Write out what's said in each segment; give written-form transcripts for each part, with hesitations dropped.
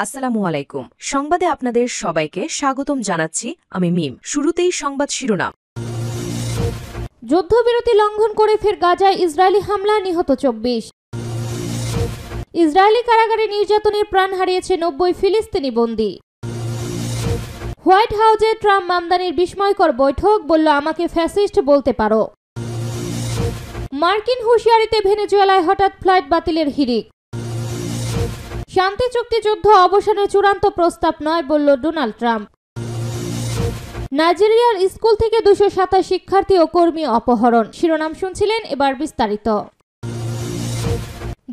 আসসালামু আলাইকুম। সংবাদে আপনাদের সবাইকে স্বাগতম জানাচ্ছি আমি মিম। শুরুতেই সংবাদ শিরোনাম। যুদ্ধবিরতি লঙ্ঘন করে ফের গাজায় ইসরায়েলি হামলা, নিহত 24। ইসরায়েলি কারাগারে নির্যাতনের প্রাণ হারিয়েছে 90 ফিলিস্তিনি বন্দী। হোয়াইট হাউসে ট্রাম্প মামদানির বিস্ময়কর বৈঠক, বলল আমাকে ফ্যাসিস্ট বলতে পারো। মার্কিন হুঁশিয়ারিতে ভেনেজুয়েলায় হঠাৎ ফ্লাইট বাতিলের হিড়িক। শান্তি চুক্তি যুদ্ধ অবসানের চূড়ান্ত প্রস্তাব নয়, বলল ডোনাল্ড ট্রাম্প। নাইজেরিয়ার স্কুল থেকে 227 শিক্ষার্থী ও কর্মী অপহরণ। শিরোনাম শুনছিলেন, এবার বিস্তারিত।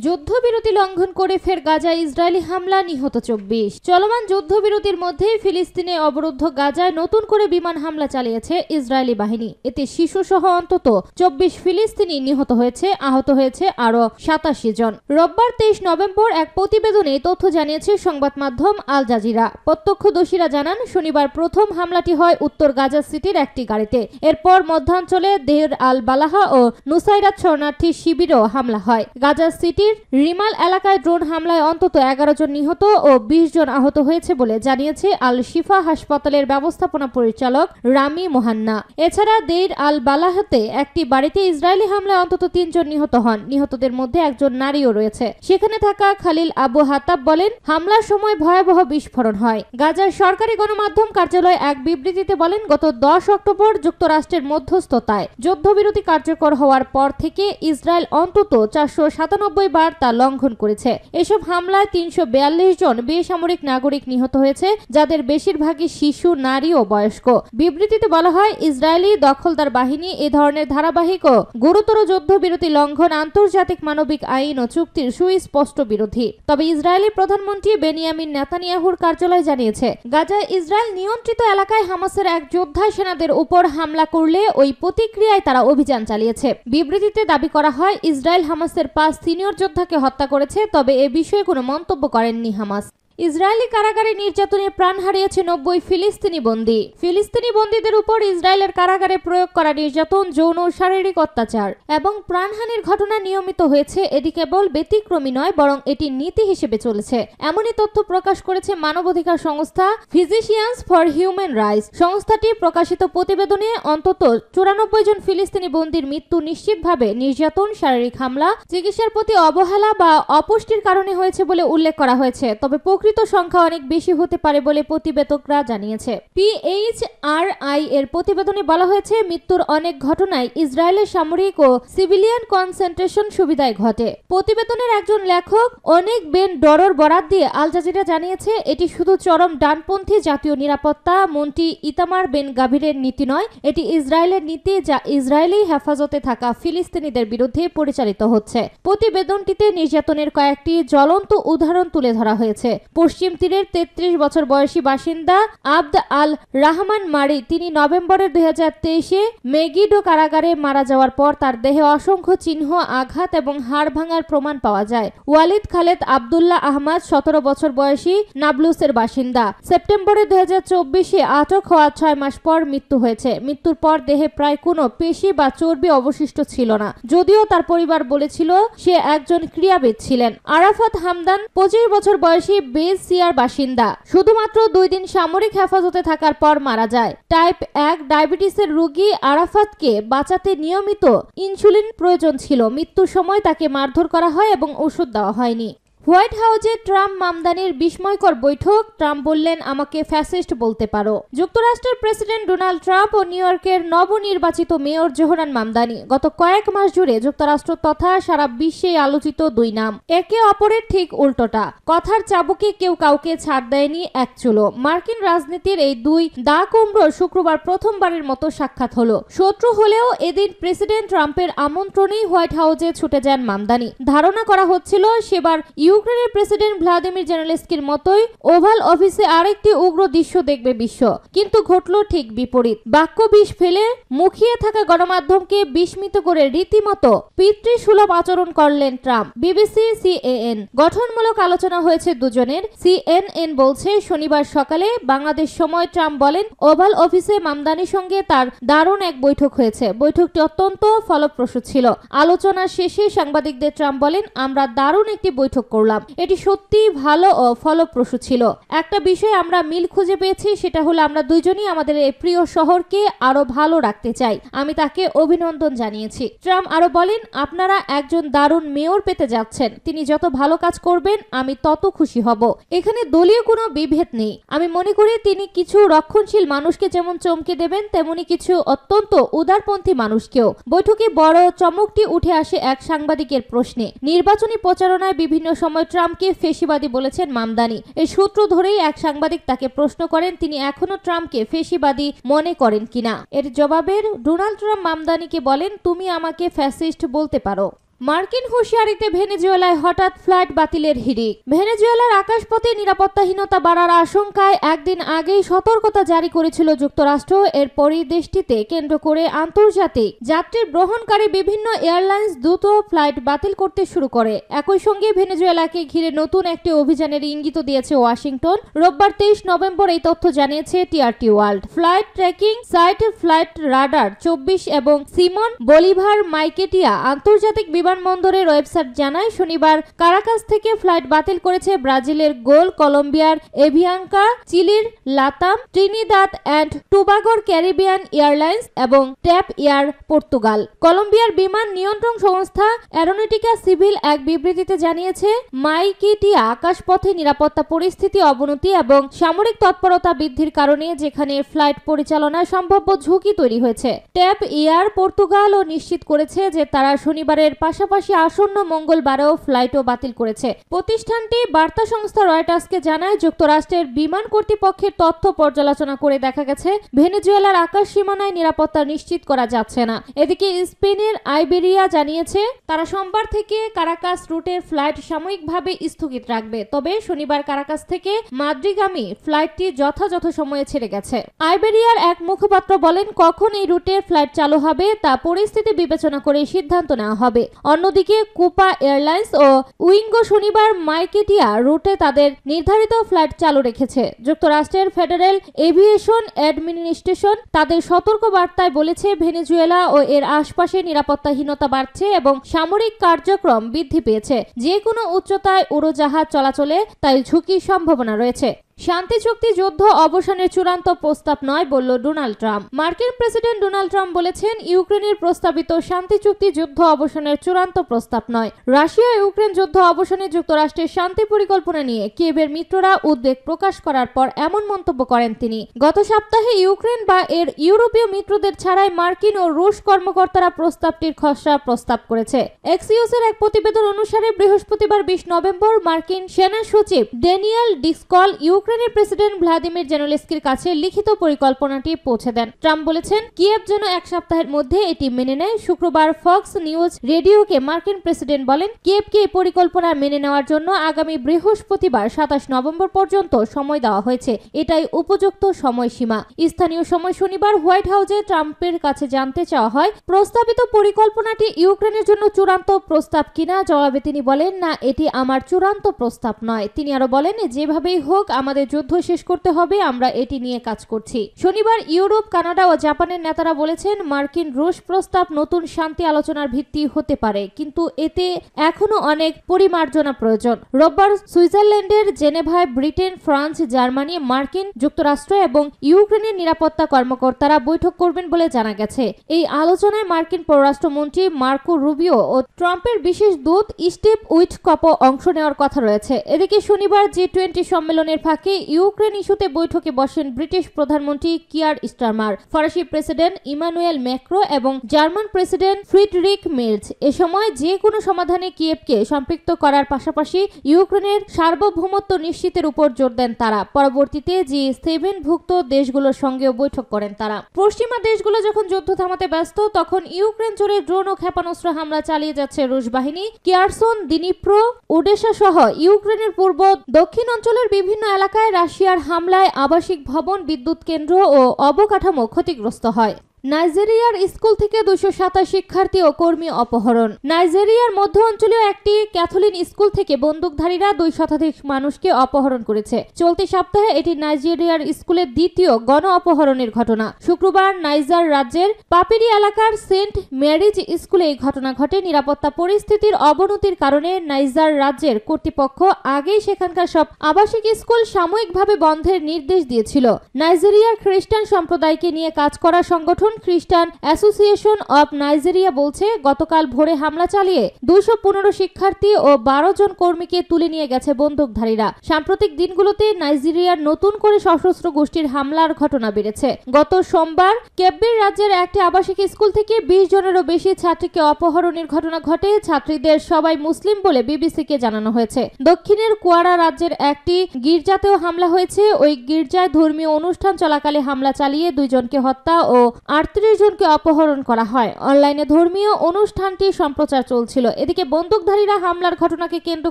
যুদ্ধবিরতি লঙ্ঘন করে ফের গাজায় ইসরায়েলি হামলা, নিহত 24। চলমান যুদ্ধবিরতির মধ্যে ফিলিস্তিনে অবরুদ্ধ গাজায় নতুন করে বিমান হামলা চালিয়েছে ইসরায়েলি বাহিনী। এতে শিশুসহ অন্তত 24 ফিলিস্তিনি নিহত হয়েছে, আহত হয়েছে আরও 87 জন। রোববার 23 নভেম্বর এক প্রতিবেদনে তথ্য জানিয়েছে সংবাদ মাধ্যম আল জাজিরা। প্রত্যক্ষদর্শীরা জানান, শনিবার প্রথম হামলাটি হয় উত্তর গাজা সিটির একটি গাড়িতে। এরপর মধ্যাঞ্চলে দেইর আল বালাহা ও নুসাইরাত শরণার্থী শিবিরেও হামলা হয়। গাজা সিটি রিমাল এলাকায় ড্রোন হামলায় অন্তত 11 জন নিহত ও 20 জন আহত হয়েছে বলে জানিয়েছে আল শিফা হাসপাতালের ব্যবস্থাপনা পরিচালক রামি মোহান্না। এছাড়া দেইর আল বালাহাতে একটি বাড়িতে ইসরায়েলি হামলায় অন্তত 3 জন নিহত হন। নিহতদের মধ্যে একজন নারীও রয়েছে। সেখানে থাকা খালিল আবু হাতাব বলেন, হামলার সময় ভয়াবহ বিস্ফোরণ হয়। গাজার সরকারি গণমাধ্যম কার্যালয় এক বিবৃতিতে বলেন, গত 10 অক্টোবর যুক্তরাষ্ট্রের মধ্যস্থতায় যুদ্ধবিরতি কার্যকর হওয়ার পর থেকে ইসরায়েল অন্তত 497 বার তা লঙ্ঘন করেছে। এসব হামলায় 342 জন বেসামরিক নাগরিক নিহত হয়েছে, যাদের বেশিরভাগই শিশু, নারী ও বয়স্ক। বিবৃতিতে বলা হয়, ইসরায়েলি দখলদার বাহিনী এ ধরনের ধারাবাহিক ও গুরুতর যুদ্ধবিরতি লঙ্ঘন আন্তর্জাতিক মানবিক আইন ও চুক্তির সুস্পষ্ট বিরোধী। তবে ইসরায়েলি প্রধানমন্ত্রী বেনিয়ামিন নেতানিয়াহুর কার্যালয় জানিয়েছে, গাজায় ইসরায়েল নিয়ন্ত্রিত এলাকায় হামাসের এক যোদ্ধা সেনাদের উপর হামলা করলে ওই প্রতিক্রিয়ায় তারা অভিযান চালিয়েছে। বিবৃতিতে দাবি করা হয়, ইসরায়েল হামাসের 5 সিনিয়র যোদ্ধাকে হত্যা করেছে, তবে এ বিষয়ে কোনো মন্তব্য করেননি হামাস। ইসরায়েলি কারাগারে নির্যাতনে প্রাণ হারিয়েছে 90 ফিলিস্তিনি বন্দী। ফিলিস্তিনি বন্দীদের উপর ইসরায়েলের কারাগারে প্রয়োগ করা নির্যাতন, যৌন ও শারীরিক অত্যাচার এবং প্রাণহানির ঘটনা নিয়মিত হয়েছে। এটি কেবল ব্যতিক্রমী নয়, বরং এটি নীতি হিসেবে চলেছে। এমনই তথ্য প্রকাশ করেছে মানবাধিকার সংস্থা ফিজিশিয়ানস ফর হিউম্যান রাইটস। সংস্থাটি প্রকাশিত প্রতিবেদনে অন্তত 94 জন ফিলিস্তিনি বন্দীর মৃত্যু নিশ্চিতভাবে নির্যাতন, শারীরিক হামলা, চিকিৎসার প্রতি অবহেলা বা অপুষ্টির কারণে হয়েছে বলে উল্লেখ করা হয়েছে। তবে প্রকৃত সংখ্যা অনেক বেশি হতে পারে বলে প্রতিবেদকরা জানিয়েছে। PHRI এর প্রতিবেদনে বলা হয়েছে, মৃত্যুর অনেক ঘটনায় ইসরায়েলের সামরিক ও সিভিলিয়ান কনসেন্ট্রেশন সুবিধায় ঘটে। প্রতিবেদনের একজন লেখক অনেক বেন ডরর বরাত দিয়ে আল জাজিরা জানিয়েছে, এটি শুধু চরম ডানপন্থী জাতীয় নিরাপত্তা মন্ত্রী ইতামার বেন গাভিরের নীতি নয়, এটি ইসরায়েলের নীতি, যা ইসরায়েলি হেফাজতে থাকা ফিলিস্তিনিদের বিরুদ্ধে পরিচালিত হচ্ছে। প্রতিবেদনটিতে নির্যাতনের কয়েকটি জ্বলন্ত উদাহরণ তুলে ধরা হয়েছে। পশ্চিম তীরের 33 বছর বয়সী বাসিন্দা আবদ আল রাহমান মারি, তিনি নভেম্বরের 2023-এ মেগিডো কারাগারে মারা যাওয়ার পর তার দেহে অসংখ্য চিহ্ন, আঘাত এবং হাড় ভাঙার প্রমাণ পাওয়া যায়। ওয়ালিদ খালেদ আবদুল্লাহ আহমদ 17 বছর বয়সী নাবলুসের বাসিন্দা। সেপ্টেম্বরের 2024-এ আটক হওয়ার 6 মাস পর মৃত্যু হয়েছে। মৃত্যুর পর দেহে প্রায় কোনো পেশি বা চর্বি অবশিষ্ট ছিল না, যদিও তার পরিবার বলেছিল সে একজন ক্রীড়াবিদ ছিলেন। আরাফাত হামদান 25 বছর বয়সী বেজ সিয়ার বাসিন্দা, শুধুমাত্র 2 দিন সামরিক হেফাজতে থাকার পর মারা যায়। টাইপ 1 ডায়াবেটিসের রোগী আরাফাতকে বাঁচাতে নিয়মিত ইনসুলিন প্রয়োজন ছিল। মৃত্যুর সময় তাকে মারধর করা হয় এবং ওষুধ দেওয়া হয়নি। হোয়াইট হাউসে ট্রাম্প মামদানির বিস্ময়কর বৈঠক, ট্রাম্প বললেন আমাকে ফ্যাসিস্ট বলতে পারো। যুক্তরাষ্ট্রের প্রেসিডেন্ট ডোনাল্ড ট্রাম্প ও নিউ ইয়র্কের নবনির্বাচিত মেয়র জোহরান মামদানি গত কয়েক মাস জুড়ে যুক্তরাষ্ট্র তথা সারা বিশ্বে আলোচিত দুই নাম। একে অপরের ঠিক উল্টোটা। কথার চাবুকে কেউ কাউকে ছাড় দেয়নি এক চুলো। মার্কিন রাজনীতির এই দুই দা কুমড়োর শুক্রবার প্রথমবারের মতো সাক্ষাৎ হলো। শত্রু হলেও এদিন প্রেসিডেন্ট ট্রাম্পের আমন্ত্রণেই হোয়াইট হাউসে ছুটে যান মামদানি। ধারণা করা হচ্ছিল সেবার ইউক্রেনের প্রেসিডেন্ট ভ্লাদিমির জেলেনস্কির মতোই ওভাল অফিসে আরেকটি উগ্র দৃশ্য দেখবে বিশ্ব, কিন্তু ঘটল ঠিক বিপরীত। বাক্য বিষ ফেলে মুখিয়ে থাকা গণমাধ্যমকে বিস্মিত করে রীতিমতো পিতৃসুলভ আচরণ করলেন ট্রাম্প। বিবিসি, CNN গঠনমূলক আলোচনা হয়েছে দুজনের। CNN বলছে, শনিবার সকালে বাংলাদেশ সময় ট্রাম্প বলেন, ওভাল অফিসে মামদানির সঙ্গে তার দারুণ এক বৈঠক হয়েছে। বৈঠকটি অত্যন্ত ফলপ্রসূ ছিল। আলোচনা শেষে সাংবাদিকদের ট্রাম্প বলেন, আমরা দারুণ একটি বৈঠক করলাম। করলাম। এটি সত্যিই ভালো ও ফলপ্রসূ ছিল। একটা বিষয় আমরা মিল খুঁজে পেয়েছি, সেটা হলো আমরা দুইজনই আমাদের এই প্রিয় শহরকে আরো ভালো রাখতে চাই। আমি তাকে অভিনন্দন জানিয়েছি। ট্রাম্প আরো বলেন, আপনারা একজন দারুণ মেয়র পেতে যাচ্ছেন। তিনি যত ভালো কাজ করবেন আমি তত খুশি হব। এখানে দলীয় কোনো বিভেদ নেই। আমি মনে করি তিনি কিছু রক্ষণশীল মানুষকে যেমন চমকে দেবেন, তেমনি কিছু অত্যন্ত উদারপন্থী মানুষকেও। বৈঠকে বড় চমকটি উঠে আসে এক সাংবাদিকের প্রশ্নে। নির্বাচনী প্রচারণায় বিভিন্ন সময় ট্রাম্পকে ফেসিবাদী বলেছেন মামদানি। এই সূত্র ধরেই এক সাংবাদিক তাকে প্রশ্ন করেন তিনি এখনো ট্রাম্পকে ফেসিবাদী মনে করেন কিনা। এর জবাবে ডোনাল্ড ট্রাম্প মামদানিকে বলেন, তুমি আমাকে ফ্যাসিস্ট বলতে পারো। মার্কিন হুঁশিয়ারিতে ভেনেজুয়েলায় হঠাৎ ফ্লাইট বাতিলের হিড়িক। ভেনেজুয়েলার আকাশপথে নিরাপত্তাহীনতা বাড়ার আশঙ্কায় একদিন আগেই সতর্কতা জারি করেছিল যুক্তরাষ্ট্র। এরপরই দেশটিতে কেন্দ্র করে আন্তর্জাতিক যাত্রী বহনকারী বিভিন্ন এয়ারলাইন্স দ্রুত ফ্লাইট বাতিল করতে শুরু করে। একই সঙ্গে ভেনেজুয়েলাকে ঘিরে নতুন একটি অভিযানের ইঙ্গিত দিয়েছে ওয়াশিংটন। রোববার 23 নভেম্বর এই তথ্য জানিয়েছে TRT world. Flight tracking site flight radar 24 এবং সিমন বলিভার মাইকেটিয়া আন্তর্জাতিক বিমানবন্দরের ওয়েবসাইট জানায়, শনিবার কারাকাস থেকে ফ্লাইট বাতিল করেছে ব্রাজিলের গোল, কলম্বিয়ার এভিয়াঙ্কা, চিলির লাতাম, ট্রিনিদাদ অ্যান্ড টোবাগোর ক্যারিবিয়ান এয়ারলাইন্স এবং ট্যাপ এয়ার পর্তুগাল। কলম্বিয়ার বিমান নিয়ন্ত্রণ সংস্থা অ্যারোনটিকা সিভিল এক বিবৃতিতে জানিয়েছে, মাইকেটিয়া আকাশপথে নিরাপত্তা পরিস্থিতি অবনতি এবং সামরিক তৎপরতা বৃদ্ধির কারণে যেখানে ফ্লাইট পরিচালনায় সম্ভাব্য ঝুঁকি তৈরি হয়েছে। ট্যাপ এয়ার পর্তুগালও নিশ্চিত করেছে যে তারা শনিবারের পাশাপাশি আসন্ন মঙ্গলবারেও ফ্লাইটও বাতিল করেছে। প্রতিষ্ঠানটি বার্তা সংস্থা রয়টার্সকে জানায়, যুক্তরাষ্ট্রের বিমান কর্তৃপক্ষের তথ্য পর্যালোচনা করে দেখা গেছে ভেনেজুয়েলার আকাশ সীমানায় নিরাপত্তা নিশ্চিত করা যাচ্ছে না। এদিকে স্পেনের আইবেরিয়া জানিয়েছে তারা সোমবার থেকে কারাকাস রুটের ফ্লাইট সাময়িকভাবে স্থগিত রাখবে। তবে শনিবার কারাকাস থেকে মাদ্রিদগামী ফ্লাইটটি যথাযথ সময়ে ছেড়ে গেছে। আইবেরিয়ার এক মুখপাত্র বলেন, কখন এই রুটের ফ্লাইট চালু হবে তা পরিস্থিতি বিবেচনা করে সিদ্ধান্ত নেওয়া হবে। অন্যদিকে কুপা এয়ারলাইন্স ও উইঙ্গো শনিবার মাইকেটিয়া রুটে তাদের নির্ধারিত ফ্লাইট চালু রেখেছে। যুক্তরাষ্ট্রের ফেডারেল এভিয়েশন অ্যাডমিনিস্ট্রেশন তাদের সতর্ক বার্তায় বলেছে, ভেনেজুয়েলা ও এর আশপাশে নিরাপত্তাহীনতা বাড়ছে এবং সামরিক কার্যক্রম বৃদ্ধি পেয়েছে। যে কোনো উচ্চতায় উড়োজাহাজ চলাচলে তাই ঝুঁকির সম্ভাবনা রয়েছে। শান্তি চুক্তি যুদ্ধ অবসানের চূড়ান্ত প্রস্তাব নয় বলল ডোনাল্ড ট্রাম্প। মার্কিন প্রেসিডেন্ট ডোনাল্ড ট্রাম্প বলেছেন, ইউক্রেনের প্রস্তাবিত শান্তি চুক্তি যুদ্ধ অবসানের চূড়ান্ত প্রস্তাব নয়। রাশিয়া ইউক্রেন যুদ্ধ অবসানে যুক্তরাষ্ট্রের শান্তি পরিকল্পনা নিয়ে কিয়েভের মিত্ররা উদ্বেগ প্রকাশ করার পর এমন মন্তব্য করেন তিনি। গত সপ্তাহে ইউক্রেন বা এর ইউরোপীয় মিত্রদের ছাড়াই মার্কিন ও রুশ কর্মকর্তারা প্রস্তাবটির খসড়া প্রস্তাব করেছে। এক্সিওসের এক প্রতিবেদন অনুসারে বৃহস্পতিবার 20 নভেম্বর মার্কিন সেনা সচিব ড্যানিয়েল ডিসকল ইউক্রেনের প্রেসিডেন্ট ভ্লাদিমির জেলেনস্কির কাছে লিখিত পরিকল্পনাটি পৌঁছে দেন। ট্রাম্প বলেছেন, কিয়েভ যেন এক সপ্তাহের মধ্যে এটি মেনে নেয়। শুক্রবার ফক্স নিউজ রেডিওকে মার্কিন প্রেসিডেন্ট বলেন, কিয়েভকে এই পরিকল্পনা মেনে নেওয়ার জন্য আগামী বৃহস্পতিবার 27 নভেম্বর পর্যন্ত সময় দেওয়া হয়েছে। এটাই উপযুক্ত সময়সীমা। স্থানীয় সময় শনিবার হোয়াইট হাউসে ট্রাম্পের কাছে জানতে চাওয়া হয়, প্রস্তাবিত পরিকল্পনাটি ইউক্রেনের জন্য চূড়ান্ত প্রস্তাব কিনা। জবাবে তিনি বলেন, না, এটি আমার চূড়ান্ত প্রস্তাব নয়। তিনি আরো বলেন, যেভাবেই হোক আমাদের যুদ্ধ শেষ করতে হবে, আমরা এটি নিয়ে কাজ করছি। শনিবার ইউরোপ, কানাডা ও জাপানের নেতারা বলেছেন, মার্কিন রুশ প্রস্তাব নতুন শান্তি আলোচনার ভিত্তি হতে পারে, কিন্তু এতে এখনো অনেক পরিমার্জনা প্রয়োজন। রোববার সুইজারল্যান্ডের জেনেভায় ব্রিটেন, ফ্রান্স, জার্মানি, মার্কিন যুক্তরাষ্ট্র এবং ইউক্রেনের নিরাপত্তা কর্মকর্তারা বৈঠক করবেন বলে জানা গেছে। এই আলোচনায় মার্কিন পররাষ্ট্রমন্ত্রী মার্কো রুবিও ও ট্রাম্পের বিশেষ দূত স্টিভ উইটকপও অংশ নেওয়ার কথা রয়েছে। এদিকে শনিবার G20 সম্মেলনের ফাঁকে ইউক্রেন ইস্যুতে বৈঠকে বসেন ব্রিটিশ প্রধানমন্ত্রী কিয়ার স্টারমার, ফরাসি প্রেসিডেন্ট ইমানুয়েল ম্যাক্রো এবং জার্মান প্রেসিডেন্ট ফ্রিডরিখ মের্জ। এ সময় যে কোনো সমাধানে কিয়েভকে সম্পৃক্ত করার পাশাপাশি ইউক্রেনের সার্বভৌমত্ব নিশ্চিতের উপর জোর দেন তারা। পরবর্তীতে G7 ভুক্ত দেশগুলোর সঙ্গেও বৈঠক করেন তারা। পশ্চিমা দেশগুলো যখন যুদ্ধ থামাতে ব্যস্ত, তখন ইউক্রেন জুড়ে ড্রোন ও ক্ষেপণাস্ত্র হামলা চালিয়ে যাচ্ছে রুশ বাহিনী। কিয়ারসন, দিনিপ্রো, ওডেসা সহ ইউক্রেনের পূর্ব দক্ষিণ অঞ্চলের বিভিন্ন এলাকায় রাশিয়ার হামলায় আবাসিক ভবন, বিদ্যুৎ কেন্দ্র ও অবকাঠামো ক্ষতিগ্রস্ত হয়। নাইজেরিয়ার স্কুল থেকে 227 শিক্ষার্থী ও কর্মী অপহরণ। নাইজেরিয়ার মধ্য অঞ্চলীয় একটি ক্যাথলিক স্কুল থেকে বন্দুকধারীরা 2 শতাধিক মানুষকে অপহরণ করেছে। চলতি সপ্তাহে এটি নাইজেরিয়ার স্কুলের দ্বিতীয় গণ অপহরণের ঘটনা। শুক্রবার নাইজার রাজ্যের পাপিরি এলাকার সেন্ট মেরিজ স্কুলে এই ঘটনা ঘটে। নিরাপত্তা পরিস্থিতির অবনতির কারণে নাইজার রাজ্যের কর্তৃপক্ষ আগেই সেখানকার সব আবাসিক স্কুল সাময়িকভাবে বন্ধের নির্দেশ দিয়েছিল। নাইজেরিয়ার খ্রিস্টান সম্প্রদায়কে নিয়ে কাজ করা সংগঠন খ্রিস্টান অ্যাসোসিয়েশন অব নাইজেরিয়া বলছে, গতকাল ভোরে হামলা চালিয়ে 215 শিক্ষার্থী ও 12 জন কর্মীকে তুলে নিয়ে গেছে বন্দুকধারীরা। সাম্প্রতিক দিনগুলোতে নাইজেরিয়ার নতুন করে সশস্ত্র গোষ্ঠীর হামলার ঘটনা বেড়েছে। গত সোমবার কেব্বির রাজ্যের একটি আবাসিক স্কুল থেকে 20 জনেরও বেশি ছাত্রীকে অপহরণের ঘটনা ঘটে। ছাত্রীদের সবাই মুসলিম বলে বিবিসিকে জানানো হয়েছে। দক্ষিণের কোয়ারা রাজ্যের একটি গির্জাতেও হামলা হয়েছে। ওই গির্জায় ধর্মীয় অনুষ্ঠান চলাকালে হামলা চালিয়ে 2 জনকে হত্যা ও 38 জনকে অপহরণ করা হয়। অনলাইনে ধর্মীয় অনুষ্ঠানটি সম্প্রচার চলছিল। এদিকে বন্দুকধারীরা হামলার ঘটনাকে কেন্দ্র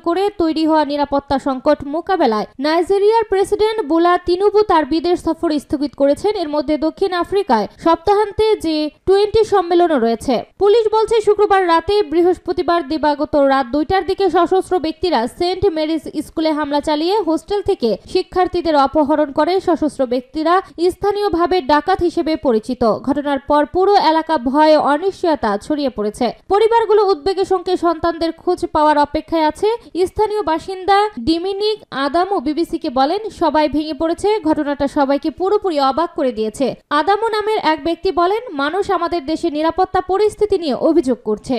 করে তৈরি হওয়া নিরাপত্তা সংকট মোকাবেলায় নাইজেরিয়ার প্রেসিডেন্ট বোলা তিনুবু তার বিদেশ সফর স্থগিত করেছেন। এর মধ্যে দক্ষিণ আফ্রিকায় সপ্তাহান্তে G20 সম্মেলনও রয়েছে। পুলিশ বলছে, শুক্রবার রাতে বৃহস্পতিবার দিবাগত রাত 2টার দিকে সশস্ত্র ব্যক্তিরা সেন্ট মেরিজ স্কুলে হামলা চালিয়ে হোস্টেল থেকে শিক্ষার্থীদের অপহরণ করে। সশস্ত্র ব্যক্তিরা স্থানীয়ভাবে ডাকাত হিসেবে পরিচিত। ঘটনার পর পুরো এলাকা ভয় ও অনিশ্চয়তা ছড়িয়ে পড়েছে। পরিবারগুলো উদ্বেগের সঙ্গে সন্তানদের খোঁজ পাওয়ার অপেক্ষায় আছে। স্থানীয় বাসিন্দা ডিমিনিক আদামো বিবিসিকে বলেন, সবাই ভেঙে পড়েছে। ঘটনাটা সবাইকে পুরোপুরি অবাক করে দিয়েছে। আদামো নামের এক ব্যক্তি বলেন, মানুষ আমাদের দেশের নিরাপত্তা পরিস্থিতি নিয়ে অভিযোগ করছে।